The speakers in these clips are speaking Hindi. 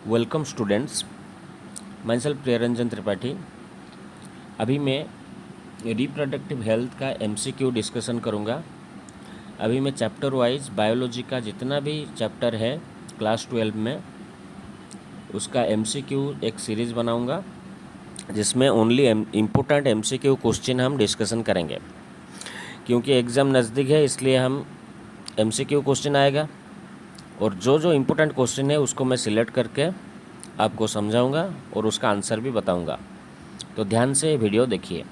Welcome students, my self Priyaranjan Tripathi. अभी मैं रिप्रोडक्टिव हेल्थ का एमसीक्यू डिस्कशन करूँगा। अभी मैं चैप्टर वाइज बायोलॉजी का जितना भी चैप्टर है क्लास 12 में उसका एमसीक्यू एक सीरीज़ बनाऊँगा जिसमें ओनली इम्पोर्टेंट एमसीक्यू क्वेश्चन हम डिस्कशन करेंगे। क्योंकि एग्ज़ाम नज़दीक है इसलिए हम एमसीक्यू क्वेश्चन आएगा और जो इम्पोर्टेंट क्वेश्चन है उसको मैं सिलेक्ट करके आपको समझाऊंगा और उसका आंसर भी बताऊंगा। तो ध्यान से वीडियो देखिए।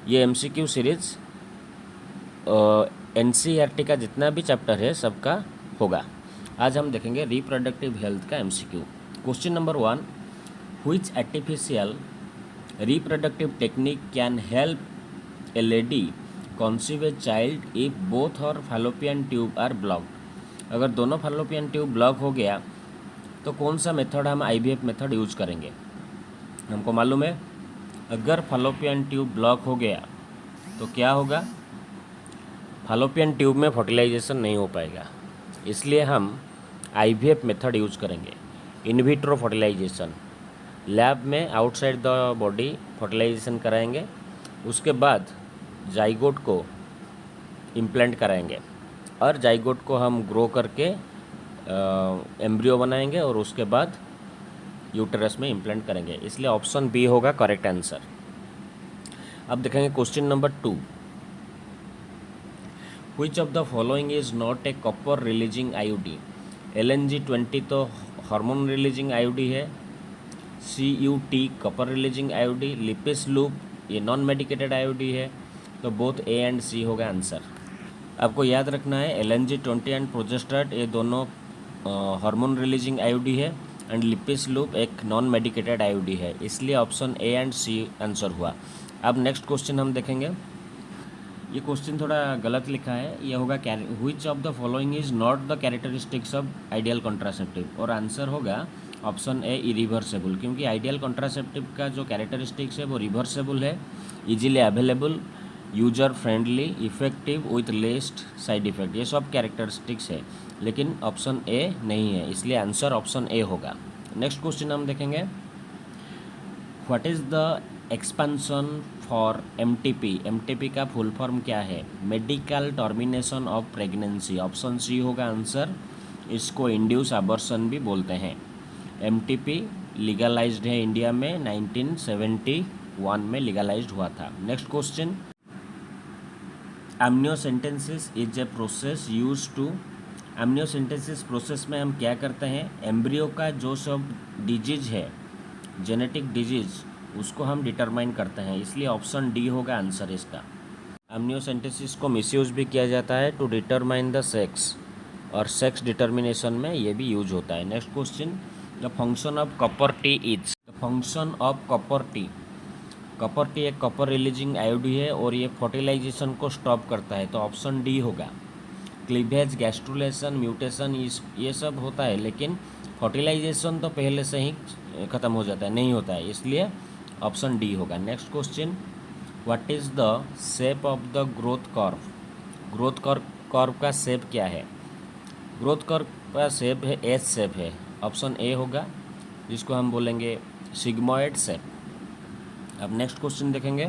ये एमसीक्यू सीरीज़ एनसीईआरटी का जितना भी चैप्टर है सबका होगा। आज हम देखेंगे रिप्रोडक्टिव हेल्थ का MCQ. Question number 1, which artificial reproductive technique can help a lady conceive a child if both और फैलोपियन ट्यूब आर ब्लॉक्ड। अगर दोनों फैलोपियन ट्यूब ब्लॉक हो गया तो कौन सा मेथड हम आईवीएफ मेथड यूज करेंगे। हमको मालूम है अगर फैलोपियन ट्यूब ब्लॉक हो गया तो क्या होगा, फैलोपियन ट्यूब में फर्टिलाइजेशन नहीं हो पाएगा, इसलिए हम आईवीएफ मेथड यूज करेंगे। इन विट्रो फर्टिलाइजेशन, लैब में आउटसाइड द बॉडी फर्टिलाइजेशन कराएंगे, उसके बाद जाइगोट को इम्प्लांट कराएंगे और जाइगोट को हम ग्रो करके एम्ब्रियो बनाएंगे और उसके बाद यूटेरस में इम्प्लांट करेंगे। इसलिए ऑप्शन बी होगा करेक्ट आंसर। अब देखेंगे question number 2, which of the following is not a copper releasing IUD. LNG-20 तो हार्मोन रिलीजिंग आईयूडी है, CUT copper releasing IUD, Lippes loop ये नॉन मेडिकेटेड आईयूडी है, तो बोथ ए एंड सी होगा आंसर। आपको याद रखना है LNG-20 एंड प्रोजेस्टेरोड ये दोनों हार्मोन रिलीजिंग आईयूडी है एंड लिपिस लूप एक नॉन मेडिकेटेड आईयूडी है, इसलिए option A and C answer हुआ। अब नेक्स्ट क्वेश्चन हम देखेंगे। ये क्वेश्चन थोड़ा गलत लिखा है, ये होगा which of the following is not the characteristics of ideal contraceptive, और आंसर होगा ऑप्शन ए इरिवर्सेबल, क्योंकि आइडियल कॉन्ट्रासेप्टिव का जो कैरेक्टरिस्टिक्स है वो रिवर्सेबल है, easily available, user friendly, effective with least side effect, ये सब कैरेक्टरिस्टिक्स है, लेकिन ऑप्शन ए नहीं है, इसलिए आंसर ऑप्शन ए होगा। नेक्स्ट क्वेश्चन हम देखेंगे। What is the expansion for MTP। MTP का फुल फॉर्म क्या है? Medical termination of pregnancy, option C होगा आंसर। इसको इंड्यूस अबॉर्शन भी बोलते हैं। MTP लीगलाइज्ड है इंडिया में, 1971 में लीगलाइज्ड हुआ था। Next question, amniocentesis is a process use to. Amniocentesis process में हम क्या करते हैं, एम्ब्रियो का जो सब डिजीज है, जेनेटिक डिजीज, उसको हम डिटरमाइन करते हैं, इसलिए ऑप्शन डी होगा आंसर इसका। एमनियोसेंटेसिस को मिसयूज भी किया जाता है टू डिटरमाइन द सेक्स, और सेक्स डिटर्मिनेशन में ये भी यूज होता है। Next question, the function of copper T is. The function of copper T, copper T एक कॉपर रिलीजिंग आयोडी है और ये फर्टिलाइजेशन को स्टॉप करता है, तो ऑप्शन डी होगा। क्लीवेज, गैस्ट्रुलेशन, म्यूटेशन ये सब होता है, लेकिन फर्टिलाइजेशन तो पहले से ही ख़त्म हो जाता है, नहीं होता है, इसलिए ऑप्शन डी होगा। Next question, what is the shape of the growth curve. Growth curve का शेप क्या है? ग्रोथ कर्व का शेप है एस शेप है, ऑप्शन ए होगा, जिसको हम बोलेंगे सिग्मॉइड शेप। अब नेक्स्ट क्वेश्चन देखेंगे।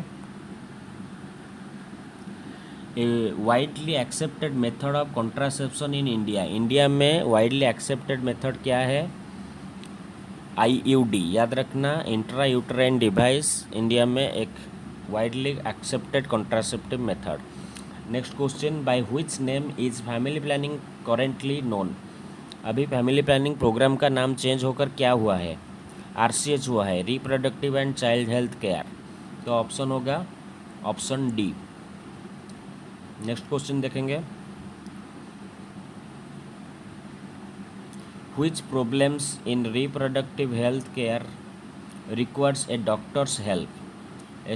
A widely accepted method of contraception in India. India में वाइडली एक्सेप्टेड मेथड क्या है? IUD, याद रखना, इंट्रा यूट्राइन डिवाइस इंडिया में एक widely accepted contraceptive method. Next question, by which name is family planning currently known. अभी फैमिली प्लानिंग प्रोग्राम का नाम चेंज होकर क्या हुआ है? RCH हुआ है, reproductive and child health care, तो ऑप्शन होगा ऑप्शन डी। नेक्स्ट क्वेश्चन देखेंगे। Which problems in reproductive health care requires a doctor's help?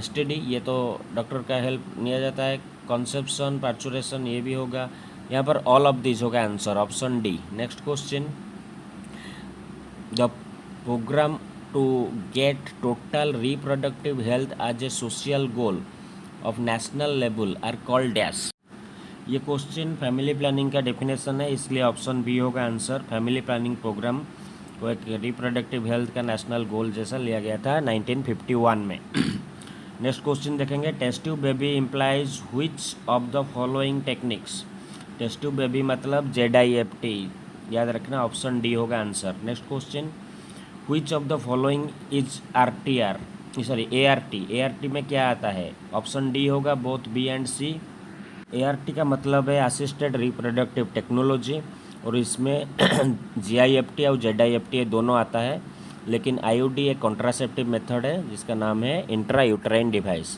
STD ये तो डॉक्टर का हेल्प लिया जाता है, कॉन्सेप्शन, पार्चुरेशन ये भी होगा, यहाँ पर ऑल ऑफ दिस होगा answer, option D. Next question, the program to get total reproductive health as a social goal of national level are called dash. ये क्वेश्चन फैमिली प्लानिंग का डेफिनेशन है, इसलिए ऑप्शन बी होगा आंसर। फैमिली प्लानिंग प्रोग्राम को एक रिप्रोडक्टिव हेल्थ का नेशनल गोल जैसा लिया गया था 1951 में। नेक्स्ट क्वेश्चन देखेंगे, test tube baby implies which of the following techniques. Test tube baby मतलब ZIFT, याद रखना ऑप्शन डी होगा answer. Next question, which of the following is RTR, sorry ART में क्या आता है? ऑप्शन डी होगा both B and C. ART का मतलब है असिस्टेड रिप्रोडक्टिव टेक्नोलॉजी, और इसमें GIFT और ZIFT ये दोनों आता है, लेकिन IUD एक कॉन्ट्रासेप्टिव मेथड है जिसका नाम है इंट्रा यूट्राइन डिवाइस,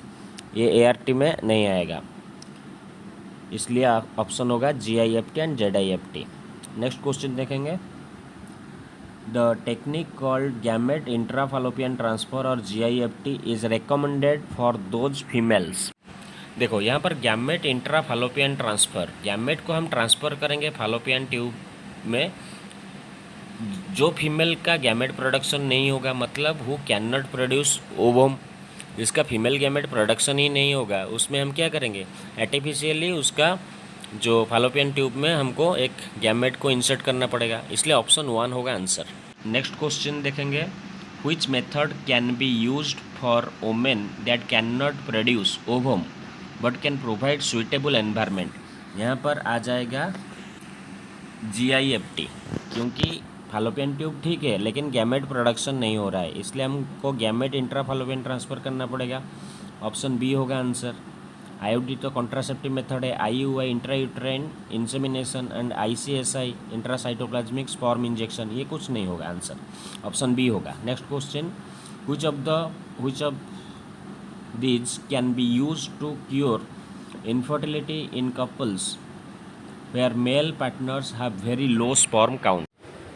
ये ART में नहीं आएगा, इसलिए ऑप्शन होगा GIFT and ZIFT। Next question देखेंगे, the technique called gamete intrafallopian transfer or GIFT is recommended for those females. देखो यहाँ पर गैमेट इंट्राफालोपियन ट्रांसफ़र, गैमेट को हम ट्रांसफ़र करेंगे फालोपियन ट्यूब में। जो फीमेल का गैमेट प्रोडक्शन नहीं होगा, मतलब who can not produce ovum, जिसका फीमेल गैमेट प्रोडक्शन ही नहीं होगा, उसमें हम क्या करेंगे, आर्टिफिशियली उसका जो फालोपियन ट्यूब में हमको एक गैमेट को इंसर्ट करना पड़ेगा, इसलिए ऑप्शन 1 होगा आंसर। नेक्स्ट क्वेश्चन देखेंगे, which method can be used for women that can not produce ovum but can provide suitable environment. यहाँ पर आ जाएगा GIFT, क्योंकि फालोपियन ट्यूब ठीक है लेकिन गैमेट प्रोडक्शन नहीं हो रहा है, इसलिए हमको गैमेट इंट्राफालोपियन ट्रांसफ़र करना पड़ेगा, ऑप्शन बी होगा आंसर। IUD तो कॉन्ट्रासेप्टिव मेथड है, IUI intra uterine insemination and ICSI intracytoplasmic sperm injection, ये कुछ नहीं होगा आंसर, ऑप्शन बी होगा। Next question, which of these can be used to cure infertility in couples where male partners have very low sperm count।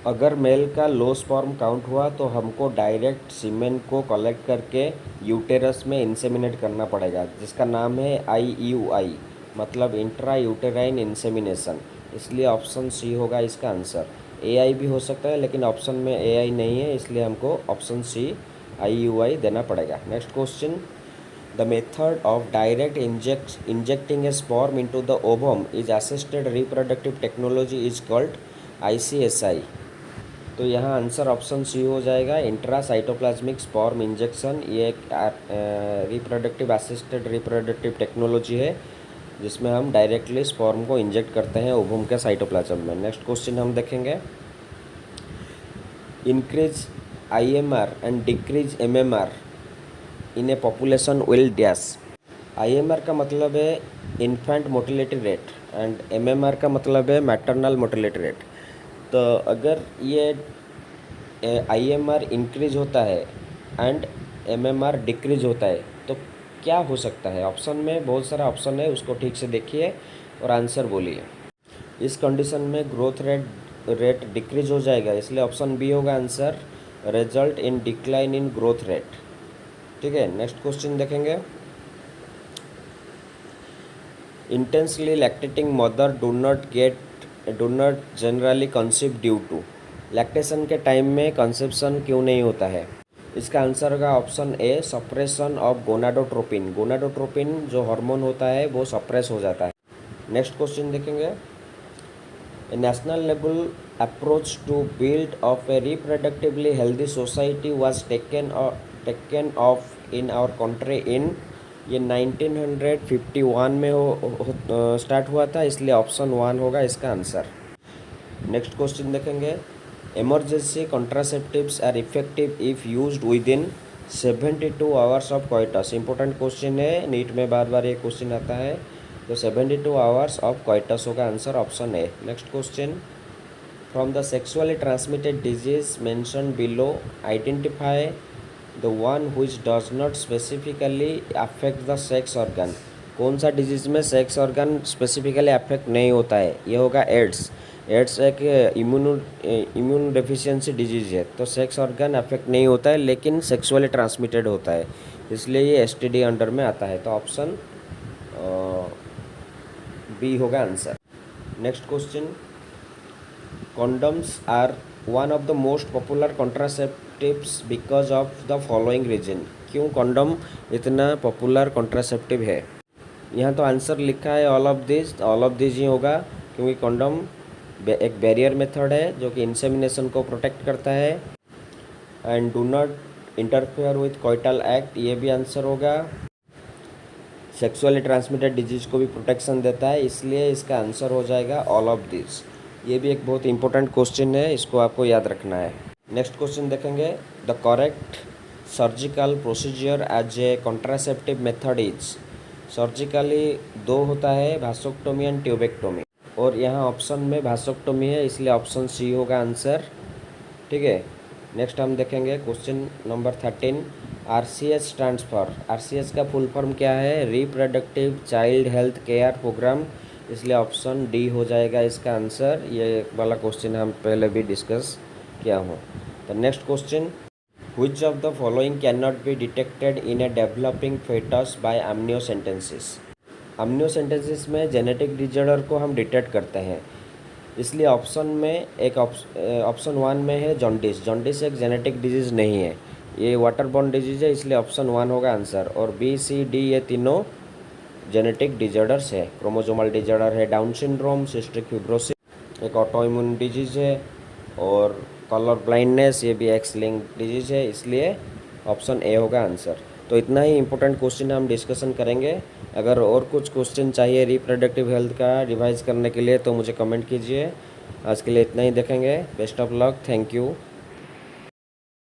अगर मेल का लो स्पर्म काउंट हुआ तो हमको डायरेक्ट सीमेन को कलेक्ट करके यूटेरस में इंसेमिनेट करना पड़ेगा, जिसका नाम है IUI, मतलब इंट्रा यूटेराइन इंसेमिनेशन, इसलिए ऑप्शन सी होगा इसका आंसर। AI भी हो सकता है लेकिन ऑप्शन में AI नहीं है, इसलिए हमको ऑप्शन सी IUI देना पड़ेगा। Next question, the method of direct injecting a sperm into the ovum is assisted reproductive technology is called ICSI। तो यहाँ आंसर ऑप्शन सी हो जाएगा, इंट्रासाइटोप्लाज्मिक स्पर्म इंजेक्शन, ये एक रिप्रोडक्टिव असिस्टेड रिप्रोडक्टिव टेक्नोलॉजी है जिसमें हम डायरेक्टली स्पर्म को इंजेक्ट करते हैं ओवम के साइटोप्लाज्म में। नेक्स्ट क्वेश्चन हम देखेंगे, increase IMR and decrease MMR in A population will dash. IMR का मतलब है infant motility rate and MMR का मतलब है मैटरनल मोटिलिटी रेट। तो अगर ये IMR इंक्रीज होता है एंड MMR डिक्रीज होता है तो क्या हो सकता है? ऑप्शन में बहुत सारा ऑप्शन है, उसको ठीक से देखिए और आंसर बोलिए। इस कंडीशन में ग्रोथ रेट डिक्रीज हो जाएगा, इसलिए ऑप्शन बी होगा answer, result in decline in growth rate. ठीक है, नेक्स्ट क्वेश्चन देखेंगे, intensely lactating mother do not generally conceive due to. Lactation के टाइम में कंसेप्शन क्यों नहीं होता है? इसका आंसर होगा option A, suppression of gonadotropin. Gonadotropin जो हार्मोन होता है वो सप्रेस हो जाता है। नेक्स्ट क्वेश्चन देखेंगे, national level approach to build of a reproductively healthy society was taken of in our country in, ये 1951 में स्टार्ट हुआ था, इसलिए ऑप्शन 1 होगा इसका आंसर। नेक्स्ट क्वेश्चन देखेंगे, emergency contraceptives are effective if used with in 72 hours of coitus. Important question है, नीट में बार बार ये क्वेश्चन आता है, तो 72 आवर्स ऑफ कोइटस होगा answer, option A. Next question, from the sexually transmitted disease mention below identify the one which does not specifically affect the sex organ. कौन सा डिजीज में सेक्स ऑर्गन स्पेसिफिकली अफेक्ट नहीं होता है? ये होगा एड्स। एड्स एक इम्यून डेफिशिएंसी डिजीज है, तो सेक्स ऑर्गन अफेक्ट नहीं होता है लेकिन सेक्सुअली ट्रांसमिटेड होता है, इसलिए ये STD अंडर में आता है, तो ऑप्शन बी होगा answer. Next question, condoms are one of the most popular contraceptives because of the following reason। क्यों कॉन्डम इतना पॉपुलर कॉन्ट्रासेप्टिव है? यहाँ तो आंसर लिखा है ऑल ऑफ दिस ही होगा, क्योंकि कॉन्डम एक बैरियर मेथड है जो कि इंसेमिनेशन को प्रोटेक्ट करता है। And do not interfere with coital act, ये भी आंसर होगा। सेक्सुअली ट्रांसमिटेड डिजीज को भी प्रोटेक्शन देता है, इसलिए इसका आंसर हो जाएगा ऑल ऑफ दिस। ये भी एक बहुत इंपॉर्टेंट क्वेश्चन है, इसको आपको याद रखना है। नेक्स्ट क्वेश्चन देखेंगे, the correct surgical procedure as a contraceptive method is. Surgically दो होता है, भासोक्टोमी एंड ट्यूबेक्टोमी, और यहाँ ऑप्शन में भासोक्टोमी है, इसलिए ऑप्शन सी होगा आंसर। ठीक है, नेक्स्ट हम देखेंगे question number 13, RCS transfer. RCS का फुल फॉर्म क्या है? Reproductive child health care program, इसलिए ऑप्शन डी हो जाएगा इसका आंसर। ये वाला क्वेश्चन हम पहले भी डिस्कस किया हूँ। तो next question, which of the following can not be detected in a developing fetus by amniocentesis। amniocentesis में जेनेटिक डिसऑर्डर को हम डिटेक्ट करते हैं, इसलिए ऑप्शन में एक ऑप्शन 1 में है जॉन्डिस। जॉन्डिस एक जेनेटिक डिजीज़ नहीं है, ये वाटरबॉर्न डिजीज़ है, इसलिए ऑप्शन 1 होगा आंसर। और बी सी डी ये तीनों जेनेटिक डिसऑर्डर्स है। क्रोमोसोमल डिसऑर्डर है डाउन सिंड्रोम, सिस्टिक फिब्रोसिस एक ऑटो इम्यून डिजीज़ है, और कलर ब्लाइंडनेस ये भी एक्स लिंक्ड डिजीज़ है, इसलिए ऑप्शन ए होगा आंसर। तो इतना ही इंपॉर्टेंट क्वेश्चन हम डिस्कशन करेंगे। अगर और कुछ क्वेश्चन चाहिए रिप्रोडक्टिव हेल्थ का रिवाइज करने के लिए तो मुझे कमेंट कीजिए। आज के लिए इतना ही देखेंगे। Best of luck, thank you.